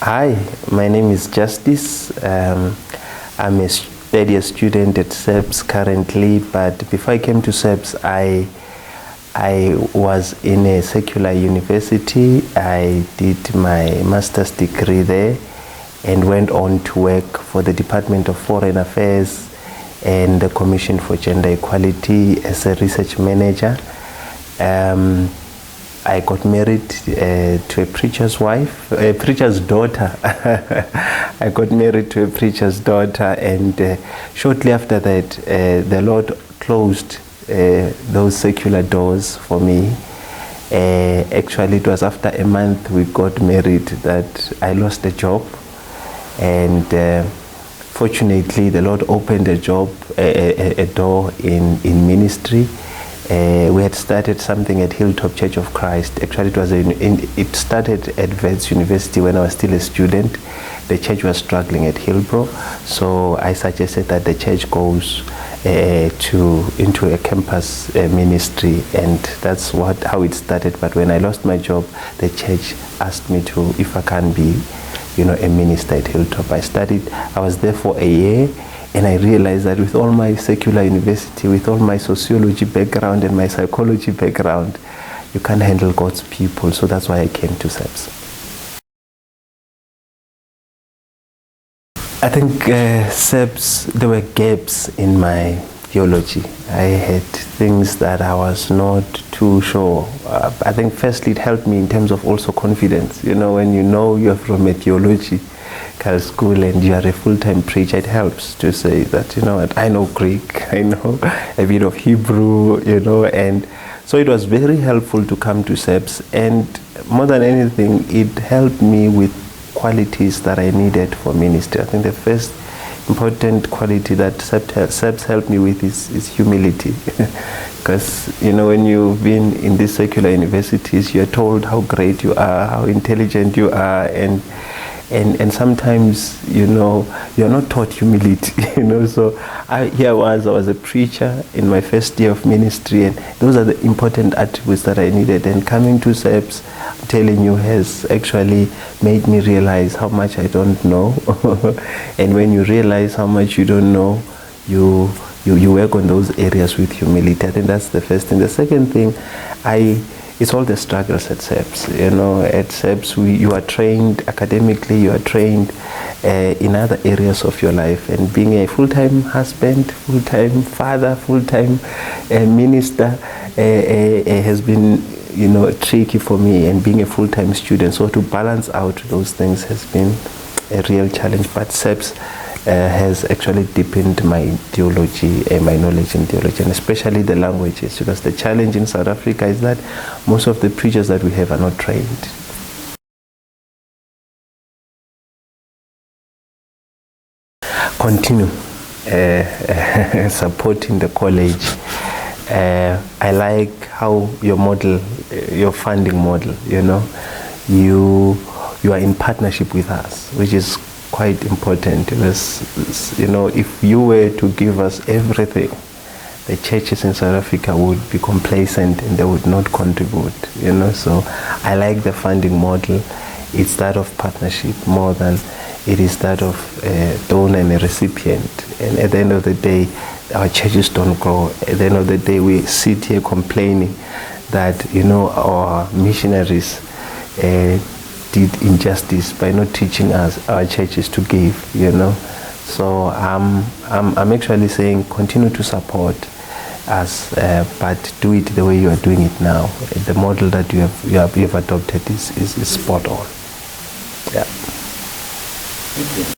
Hi, my name is Justice. I'm a third year student at SEBS currently, but before I came to SEBS, I was in a secular university. I did my master's degree there and went on to work for the Department of Foreign Affairs and the Commission for Gender Equality as a research manager. I got married to a preacher's wife, a preacher's daughter. I got married to a preacher's daughter, and shortly after that, the Lord closed those secular doors for me. Actually, it was after a month we got married that I lost a job, and fortunately, the Lord opened a door in ministry. We had started something at Hilltop Church of Christ. Actually, it started at Wits University when I was still a student. The church was struggling at Hillbrow, so I suggested that the church goes into a campus ministry, and that's how it started. But when I lost my job, the church asked me if I can be, a minister at Hilltop. I was there for a year. And I realized that with all my secular university, with all my sociology background and my psychology background, you can't handle God's people. So that's why I came to SEBS. I think SEBS, there were gaps in my theology. I had things that I was not too sure. I think firstly it helped me in terms of also confidence. When you're from a theology school and you are a full-time preacher, it helps to say that, I know Greek, I know a bit of Hebrew, and so it was very helpful to come to SEBS, and more than anything, it helped me with qualities that I needed for ministry. I think the first important quality that SEBS helped me with is humility. Because, when you've been in these secular universities, you're told how great you are, how intelligent you are, and sometimes, you're not taught humility, So I was a preacher in my first year of ministry, and those are the important attributes that I needed. And coming to SEBS, I'm telling you, has actually made me realize how much I don't know. And when you realize how much you don't know, you work on those areas with humility. I think that's the first thing. The second thing, it's all the struggles at SEBS. At SEBS, you are trained academically, you are trained in other areas of your life. And being a full-time husband, full-time father, full-time minister has been, tricky for me, and being a full-time student. So to balance out those things has been a real challenge. But SEBS has actually deepened my theology and my knowledge in theology, and especially the languages, because the challenge in South Africa is that most of the preachers that we have are not trained. Continue supporting the college. I like how your funding model, you are in partnership with us, which is quite important. If you were to give us everything, the churches in South Africa would be complacent and they would not contribute. So I like the funding model. It's that of partnership more than it is that of a donor and a recipient. And at the end of the day, our churches don't grow. At the end of the day, we sit here complaining that our missionaries did injustice by not teaching us, our churches, to give. So I'm actually saying continue to support us, but do it the way you are doing it now. The model that you have adopted is spot on. Yeah. Thank you.